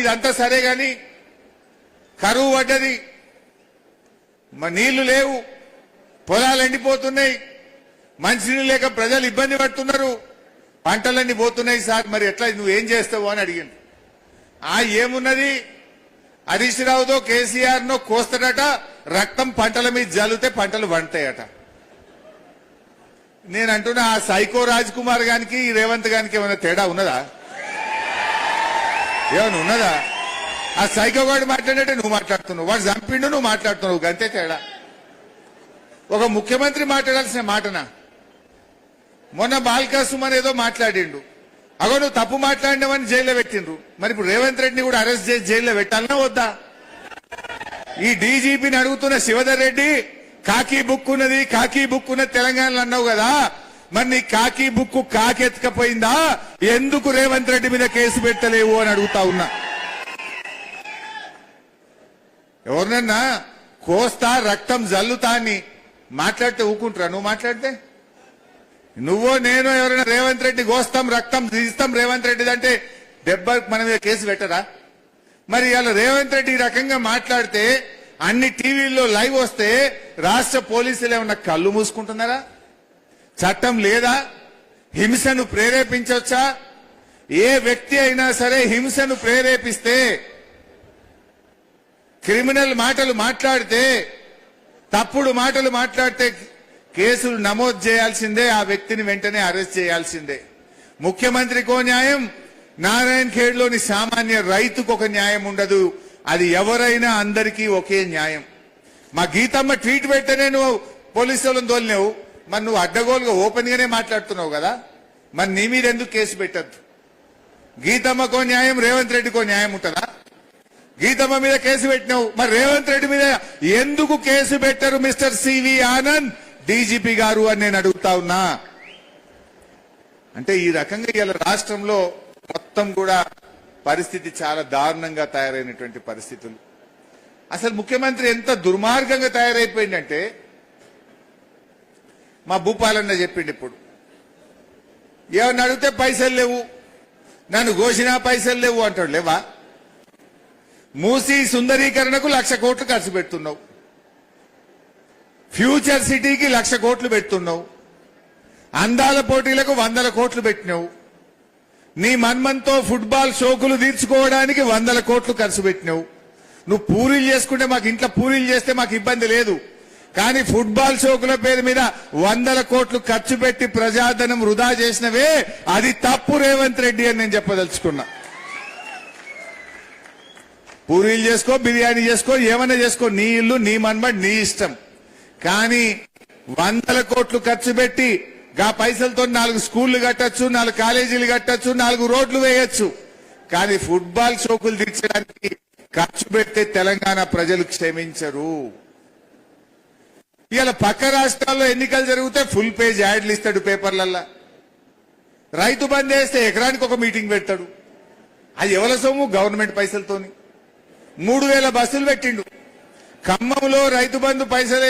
ఇదంతా సరే గాని కరువు పడ్డది, నీళ్లు లేవు, పొలాలు ఎండిపోతున్నాయి, మంచినీళ్ళు లేక ప్రజలు ఇబ్బంది పడుతున్నారు, పంటలన్నీ పోతున్నాయి సార్, మరి ఎట్లా నువ్వేం చేస్తావు అని అడిగింది. ఏమున్నది, హరీష్ రావుతో కేసీఆర్ నో కోస్తాడట, రక్తం పంటల మీద జల్లితే పంటలు వండుతాయట. నేను అంటున్నా ఆ సైకో రాజ్ కుమార్ గానికి రేవంత్ గానికి ఏమైనా తేడా ఉన్నదా? ఏమైనా ఉన్నదా? ఆ సైకో గాడు మాట్లాడినట్టే నువ్వు మాట్లాడుతున్నావు, వాడు చంపిండు నువ్వు మాట్లాడుతున్నావు, గంతే తేడా. ఒక ముఖ్యమంత్రి మాట్లాడాల్సిన మాటనా? మొన్న బాల్కా సుమన్ ఏదో మాట్లాడిండు, అగో నువ్వు తప్పు మాట్లాడినావని జైల్లో పెట్టిండ్రు, మరి ఇప్పుడు రేవంత్ రెడ్డిని కూడా అరెస్ట్ చేసి జైల్లో పెట్టాలన్నా వద్దా? ఈ డీజీపీని అడుగుతున్న శివధర్ రెడ్డి, కాకి బుక్ ఉన్నది, కాకి బుక్ ఉన్నది తెలంగాణలో అన్నావు కదా, మరి నీ కాకి బుక్ కాకెత్తుకపోయిందా? ఎందుకు రేవంత్ రెడ్డి మీద కేసు పెట్టలేవు అని అడుగుతా ఉన్నా. ఎవరినన్నా కోస్తా రక్తం జల్లుతా అని మాట్లాడితే ఊకుంటారా? నువ్వు మాట్లాడితే నువ్వో నేను ఎవరైనా రేవంత్ రెడ్డి కోస్తాం రక్తం తీస్తాం రేవంత్ రెడ్డి అంటే దెబ్బ మన మీద కేసు పెట్టరా? మరి ఇవాళ రేవంత్ రెడ్డి ఈ రకంగా మాట్లాడితే అన్ని టీవీల్లో లైవ్ వస్తే రాష్ట్ర పోలీసులు ఏమన్నా కళ్ళు మూసుకుంటున్నారా? చట్టం లేదా? హింసను ప్రేరేపించవచ్చా? ఏ వ్యక్తి అయినా సరే హింసను ప్రేరేపిస్తే, క్రిమినల్ మాటలు మాట్లాడితే, తప్పుడు మాటలు మాట్లాడితే కేసులు నమోదు చేయాల్సిందే, ఆ వ్యక్తిని వెంటనే అరెస్ట్ చేయాల్సిందే. ముఖ్యమంత్రికో న్యాయం, నారాయణ ఖేడ్లోని సామాన్య రైతుకు ఒక న్యాయం ఉండదు. అది ఎవరైనా అందరికీ ఒకే న్యాయం. మా గీతమ్మ ట్వీట్ పెట్టనే నువ్వు పోలీసు వాళ్ళని తోలినావు, మరి నువ్వు అడ్డగోలుగా ఓపెన్ గానే మాట్లాడుతున్నావు కదా, మరి నీ మీద ఎందుకు కేసు పెట్టద్దు? గీతమ్మకో న్యాయం, రేవంత్ రెడ్డికో న్యాయం ఉంటుందా? గీతమ్మ మీద కేసు పెట్టినావు, మరి రేవంత్ రెడ్డి మీద ఎందుకు కేసు పెట్టరు మిస్టర్ సివి ఆనంద్ డీజీపీ గారు అని నేను అడుగుతా ఉన్నా. అంటే ఈ రకంగా ఇలా రాష్ట్రంలో మొత్తం కూడా పరిస్థితి చాలా దారుణంగా తయారైనటువంటి పరిస్థితులు. అసలు ముఖ్యమంత్రి ఎంత దుర్మార్గంగా తయారైపోయిందంటే, మా భూపాలన్న చెప్పిండు, ఇప్పుడు ఏమన్నా అడిగితే పైసలు లేవు, నన్ను ఘోషినా పైసలు లేవు అంటాడు. లేవా? మూసీ సుందరీకరణకు 1,00,000 కోట్లు ఖర్చు పెడుతున్నావు, ఫ్యూచర్ సిటీకి 1,00,000 కోట్లు పెడుతున్నావు, అందాల పోటీలకు 100 కోట్లు పెట్టినావు, నీ మన్మంతో ఫుట్బాల్ షోకులు తీర్చుకోవడానికి 100 కోట్లు ఖర్చు పెట్టినావు. నువ్వు పూరీలు చేసుకుంటే మాకు ఇంట్లో పూరీలు చేస్తే మాకు ఇబ్బంది లేదు, కానీ ఫుట్బాల్ షోకుల పేరు మీద 100 కోట్లు ఖర్చు పెట్టి ప్రజాధనం వృధా చేసినవే, అది తప్పు రేవంత్ రెడ్డి అని నేను చెప్పదలుచుకున్నా. పూరీలు చేసుకో, బిర్యానీ చేసుకో, ఏమైనా చేసుకో, నీ ఇల్లు నీ మన్మడ్ నీ ఇష్టం, కానీ 100 కోట్లు ఖర్చు పెట్టి గా పైసలతో 4 స్కూళ్లు కట్టచ్చు, 4 కాలేజీలు కట్టచ్చు, 4 రోడ్లు వేయచ్చు, కానీ ఫుట్బాల్ షోకులు తీర్చడానికి ఖర్చు పెడితే తెలంగాణ ప్రజలు క్షమించరు. ఇవాళ పక్క రాష్ట్రాల్లో ఎన్నికలు జరిగితే ఫుల్ పేజ్ యాడ్లు ఇస్తాడు పేపర్లల్లా. రైతు బంద్ వేస్తే ఎకరానికి ఒక మీటింగ్ పెడతాడు. అది ఎవరి సొమ్ము? గవర్నమెంట్ పైసలతోని. 3,000 బస్సులు పెట్టిండు. ఖమ్మంలో రైతు బంధు పైసలు